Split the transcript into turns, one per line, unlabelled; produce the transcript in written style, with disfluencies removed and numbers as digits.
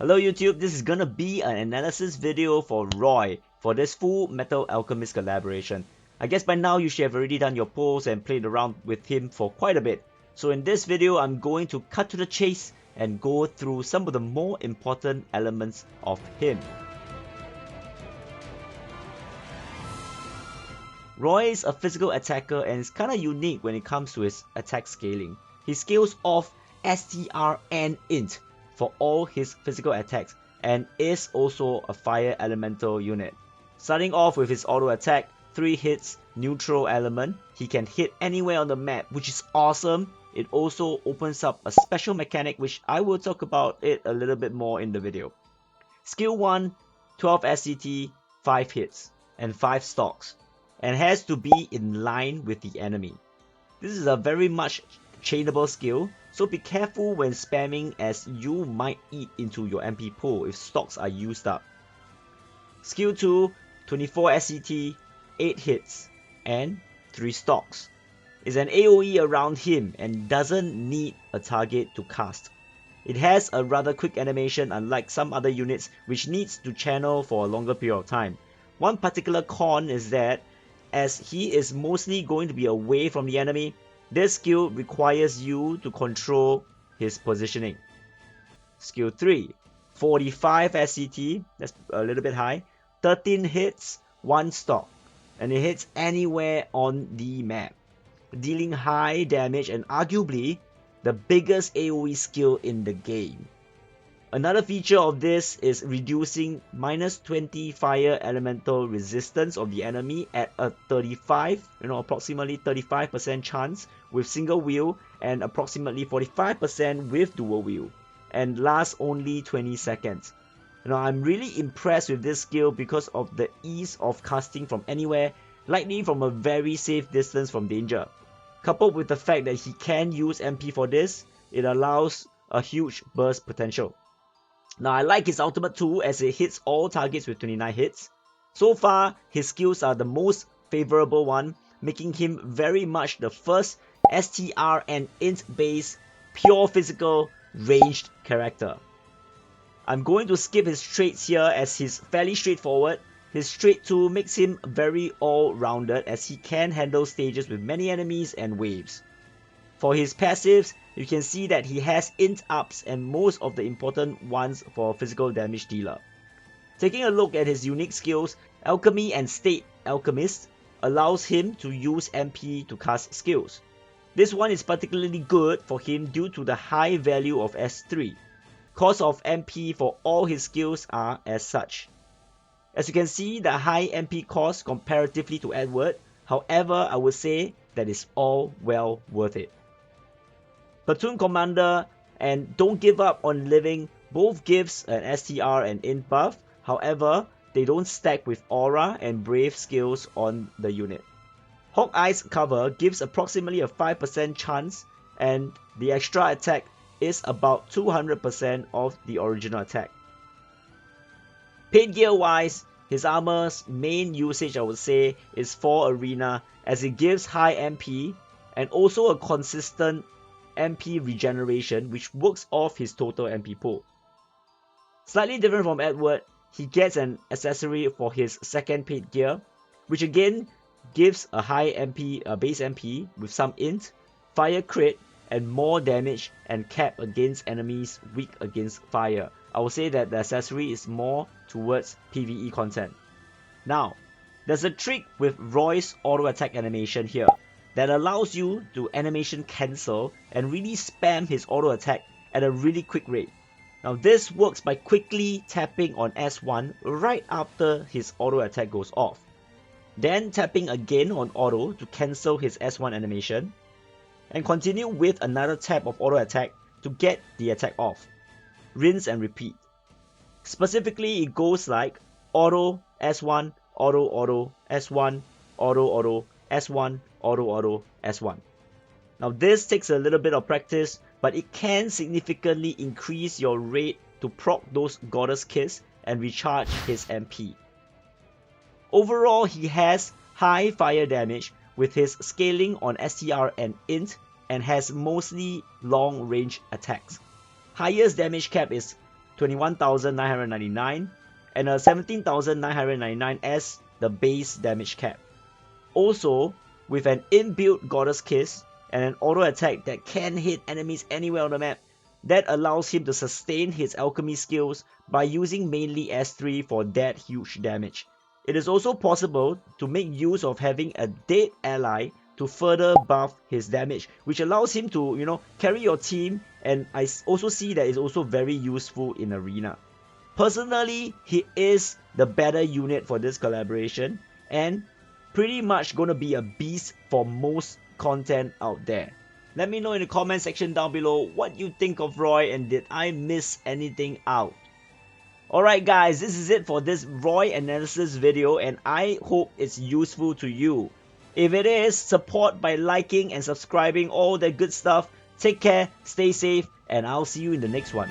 Hello YouTube, this is gonna be an analysis video for Roy for this Full Metal Alchemist collaboration. I guess by now you should have already done your polls and played around with him for quite a bit. So in this video, I'm going to cut to the chase and go through some of the more important elements of him. Roy is a physical attacker and is kinda unique when it comes to his attack scaling. He scales off STR and Int for all his physical attacks and is also a fire elemental unit. Starting off with his auto attack, 3 hits, neutral element. He can hit anywhere on the map, which is awesome. It also opens up a special mechanic which I will talk about it a little bit more in the video. Skill 1, 12 SCT, 5 hits and 5 stocks, and has to be in line with the enemy. This is a very much chainable skill, so be careful when spamming as you might eat into your MP pool if stocks are used up. Skill 2, 24 SCT, 8 hits and 3 stocks. Is an AoE around him and doesn't need a target to cast. It has a rather quick animation unlike some other units which needs to channel for a longer period of time. One particular con is that as he is mostly going to be away from the enemy, this skill requires you to control his positioning. Skill 3, 45 SCT, that's a little bit high, 13 hits, 1 stock, and it hits anywhere on the map, dealing high damage and arguably the biggest AoE skill in the game. Another feature of this is reducing -20 fire elemental resistance of the enemy at a approximately 35% chance with single wheel and approximately 45% with dual wheel, and lasts only 20 seconds. I'm really impressed with this skill because of the ease of casting from anywhere, likely from a very safe distance from danger. Coupled with the fact that he can use MP for this, it allows a huge burst potential. Now I like his ultimate too as it hits all targets with 29 hits. So far, his skills are the most favorable one, making him very much the first STR and Int based pure physical ranged character. I'm going to skip his traits here as he's fairly straightforward. His trait 2 makes him very all-rounded as he can handle stages with many enemies and waves. For his passives, you can see that he has int ups and most of the important ones for physical damage dealer. Taking a look at his unique skills, Alchemy and State Alchemist allows him to use MP to cast skills. This one is particularly good for him due to the high value of S3. Cost of MP for all his skills are as such. As you can see, the high MP cost comparatively to Edward, however I would say that is all well worth it. Platoon Commander and Don't Give Up on Living both gives an STR and Int buff, however they don't stack with Aura and Brave skills on the unit. Hawkeye's cover gives approximately a 5% chance and the extra attack is about 200% of the original attack. Paint gear wise, his armor's main usage I would say is for Arena as it gives high MP and also a consistent MP regeneration which works off his total MP pool. Slightly different from Edward, he gets an accessory for his second paint gear which again gives a high MP, base MP with some int, fire crit and more damage and cap against enemies weak against fire. I would say that the accessory is more towards PvE content. Now, there's a trick with Roy's auto attack animation here that allows you to animation cancel and really spam his auto attack at a really quick rate. Now this works by quickly tapping on S1 right after his auto attack goes off. Then tapping again on auto to cancel his S1 animation and continue with another tap of auto attack to get the attack off. Rinse and repeat. Specifically it goes like auto, S1, auto, auto, S1, auto, auto, S1, auto, auto, S1. Now this takes a little bit of practice, but it can significantly increase your rate to proc those Goddess Kiss and recharge his MP. Overall, he has high fire damage with his scaling on STR and Int and has mostly long range attacks. Highest damage cap is 21,999 and a 17,999 as the base damage cap. Also, with an inbuilt Goddess Kiss and an auto attack that can hit enemies anywhere on the map, that allows him to sustain his alchemy skills by using mainly S3 for that huge damage. It is also possible to make use of having a dead ally to further buff his damage, which allows him to, carry your team, and I also see that it's also very useful in Arena. Personally, he is the better unit for this collaboration and pretty much gonna be a beast for most content out there. Let me know in the comment section down below what you think of Roy and did I miss anything out. Alright guys, this is it for this Roy analysis video and I hope it's useful to you. If it is, support by liking and subscribing, all that good stuff. Take care, stay safe, and I'll see you in the next one.